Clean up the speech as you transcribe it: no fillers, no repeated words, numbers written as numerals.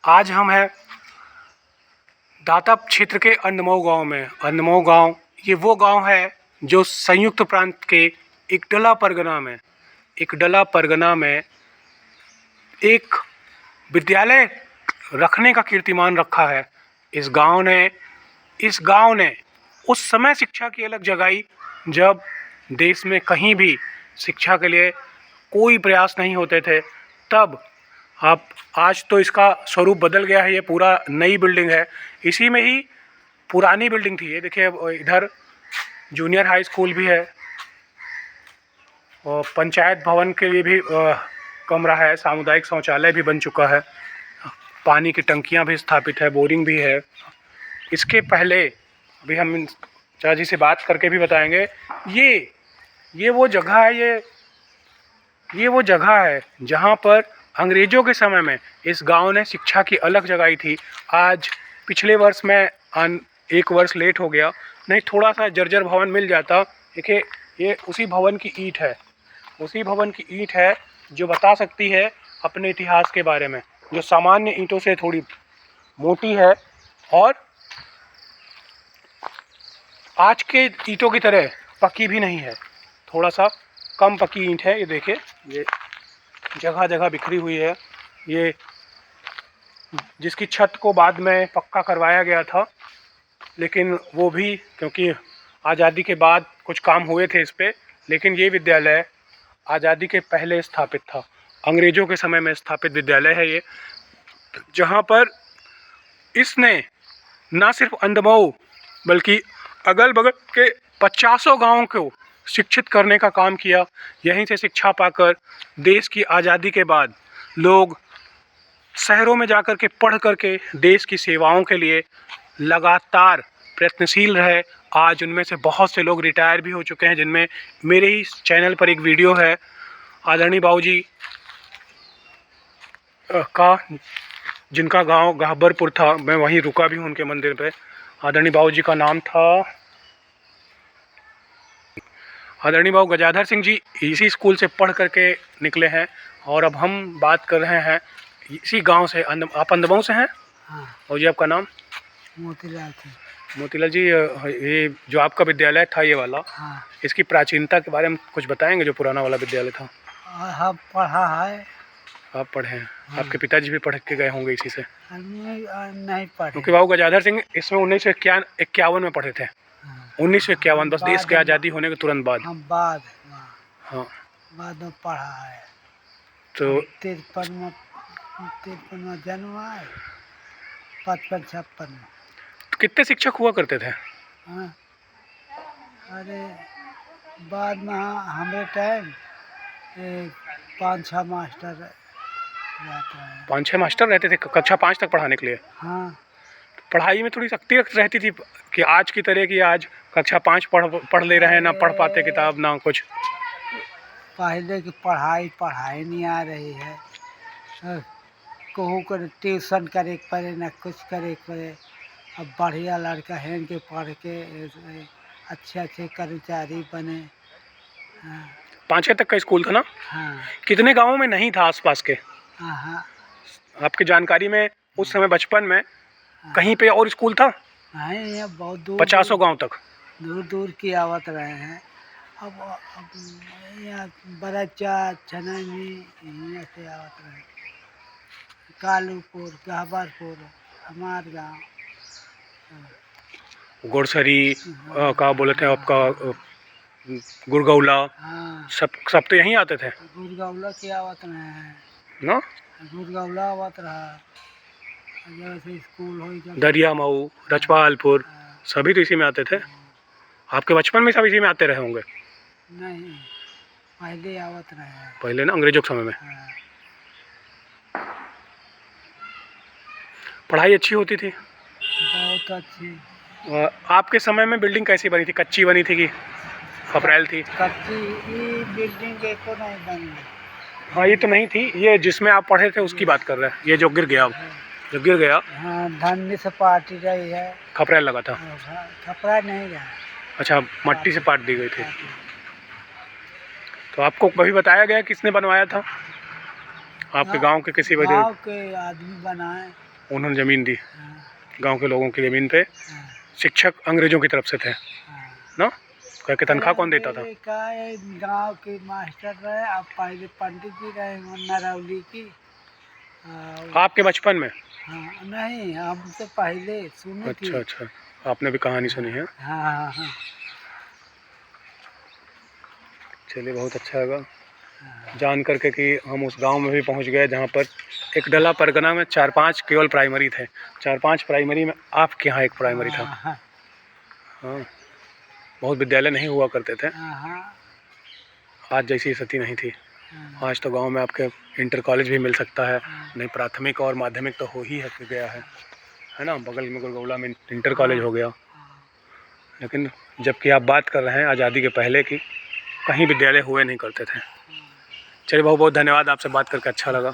आज हम हैं दाता क्षेत्र के अंदमऊ गांव में। अंदमऊ गांव ये वो गांव है जो संयुक्त प्रांत के इकडला परगना में एक विद्यालय रखने का कीर्तिमान रखा है। इस गांव ने उस समय शिक्षा की अलग जगाई जब देश में कहीं भी शिक्षा के लिए कोई प्रयास नहीं होते थे। तब आप आज तो इसका स्वरूप बदल गया है। ये पूरा नई बिल्डिंग है। इसी में ही पुरानी बिल्डिंग थी। ये देखिए, इधर जूनियर हाई स्कूल भी है और पंचायत भवन के लिए भी कमरा है। सामुदायिक शौचालय भी बन चुका है। पानी की टंकियां भी स्थापित है, बोरिंग भी है। इसके पहले अभी हम चाचा जी से बात करके भी बताएंगे। ये वो जगह है, ये वो जगह है जहाँ पर अंग्रेज़ों के समय में इस गांव ने शिक्षा की अलग जगाई थी। आज पिछले वर्ष में एक वर्ष लेट हो गया, नहीं थोड़ा सा जर्जर भवन मिल जाता। देखिए, ये उसी भवन की ईंट है जो बता सकती है अपने इतिहास के बारे में, जो सामान्य ईंटों से थोड़ी मोटी है और आज के ईंटों की तरह पक्की भी नहीं है, थोड़ा सा कम पक्की ईंट है। ये देखिए, ये जगह जगह बिखरी हुई है। ये जिसकी छत को बाद में पक्का करवाया गया था, लेकिन वो भी क्योंकि आज़ादी के बाद कुछ काम हुए थे इस पे। लेकिन ये विद्यालय आज़ादी के पहले स्थापित था, अंग्रेज़ों के समय में स्थापित विद्यालय है ये, जहाँ पर इसने ना सिर्फ अंदमऊ बल्कि अगल बगल के 50 गाँवों को शिक्षित करने का काम किया। यहीं से शिक्षा पाकर देश की आज़ादी के बाद लोग शहरों में जाकर के पढ़ करके देश की सेवाओं के लिए लगातार प्रयत्नशील रहे। आज उनमें से बहुत से लोग रिटायर भी हो चुके हैं, जिनमें मेरे ही चैनल पर एक वीडियो है आदरणीय बाबूजी का, जिनका गांव गहबरपुर था। मैं वहीं रुका भी हूं उनके मंदिर पे। आदरणीय बाबूजी का नाम था आदरणीय बाबू गजाधर सिंह जी। इसी स्कूल से पढ़ करके निकले हैं और अब हम बात कर रहे हैं इसी गांव से। आप अंदमऊ से हैं? हाँ। और जी आपका नाम? मोतीलाल थे। मोतीलाल जी, ये जो आपका विद्यालय था ये वाला, हाँ। इसकी प्राचीनता के बारे में कुछ बताएंगे? जो पुराना वाला विद्यालय था। हम पढ़ा है। आप पढ़े हैं? हाँ। आपके पिताजी भी पढ़ के गए होंगे इसी से? नहीं पढ़े, क्योंकि बाबू गजाधर सिंह इसमें 1951 में पढ़े थे। 1951, बस देश की आज़ादी होने के तुरंत बाद। हाँ, बाद में पढ़ा है। तो 53 में जन्म है, 55-56 में। तो कितने शिक्षक हुआ करते थे? हाँ, अरे बाद में हमारे टाइम 5-6 मास्टर रहते हैं। 5-6 मास्टर रहते थे कक्षा 5 तक पढ़ाने के लिए? हाँ। पढ़ाई में थोड़ी सख्ती रहती थी कि आज की तरह कि आज कक्षा 5 पढ़ ले रहे हैं, ना पढ़ पाते किताब ना कुछ। पहले की पढ़ाई नहीं आ रही है। कहूँ कर ट्यूशन करे पड़े, ना कुछ करे पड़े। अब बढ़िया लड़का है कि पढ़ के अच्छे कर्मचारी बने। हाँ। 5 तक का स्कूल था ना? हाँ। कितने गाँवों में नहीं था आसपास के? हाँ। आपकी जानकारी में उस समय बचपन में कहीं पे और स्कूल था? नहीं, बहुत दूर, 50 गाँव तक दूर की आवत रहे हैं। अब यहाँ बरच्चा छननी यहाँ से आवत रहे। कालूपुर, गहबरपुर, हमार गाँव, गुड़सरी का बोले थे आपका, गुरगौला। हाँ। सब तो यहीं आते थे। गुरगौला की आवत रहे हैं ना? गुरगौला आवत रहा, जैसे स्कूल हो दरिया मऊ, रजपालपुर, सभी तो इसी में आते थे। आपके बचपन में सब इसी में आते रहे होंगे? नहीं, पहले आवत रहे हैं। पहले ना, अंग्रेजों के समय में। हाँ। पढ़ाई अच्छी होती थी? बहुत अच्छी। आपके समय में बिल्डिंग कैसी बनी थी? कच्ची बनी थी कि खपरेल थी? कच्ची बिल्डिंग को नहीं बनी। हाँ, ये तो नहीं थी। ये जिसमें आप पढ़े थे उसकी बात कर रहे हैं। ये जो गिर गया, जो गिर गया। हाँ, धन्य से पार्टी रही है। खपरेल लगा था? खपरा नहीं रहा। अच्छा, मट्टी से पाट दी गई थी। तो आपको कभी बताया गया किसने बनवाया था? आपके गांव के किसी वजह? गांव के आदमी बनाए। उन्होंने ज़मीन दी, हाँ, गांव के लोगों की ज़मीन पे। हाँ, शिक्षक अंग्रेजों की तरफ से थे हाँ। ना? कह के तनख्वाह कौन देता था? गांव के मास्टर रहे, अब पहले पंडित जी रहे नरौली की। आपके बचपन में? हाँ, नहीं हमसे पहले सुनी थी। अच्छा अच्छा, आपने भी कहानी सुनी है। हाँ हाँ हाँ। चलिए, बहुत अच्छा लगा जान करके कि हम उस गांव में भी पहुंच गए जहां पर एक डला परगना में 4-5 केवल प्राइमरी थे। 4-5 प्राइमरी में आपके यहाँ एक प्राइमरी था। हाँ हाँ, बहुत विद्यालय नहीं हुआ करते थे, हाँ आज जैसी स्थिति नहीं थी। हाँ, आज तो गांव में आपके इंटर कॉलेज भी मिल सकता है, नहीं प्राथमिक और माध्यमिक तो हो ही है गया है ना? बगल में गुरगौला में इंटर कॉलेज हो गया। लेकिन जबकि आप बात कर रहे हैं आज़ादी के पहले की, कहीं विद्यालय हुए नहीं करते थे। चलिए, बहुत बहुत धन्यवाद, आपसे बात करके अच्छा लगा।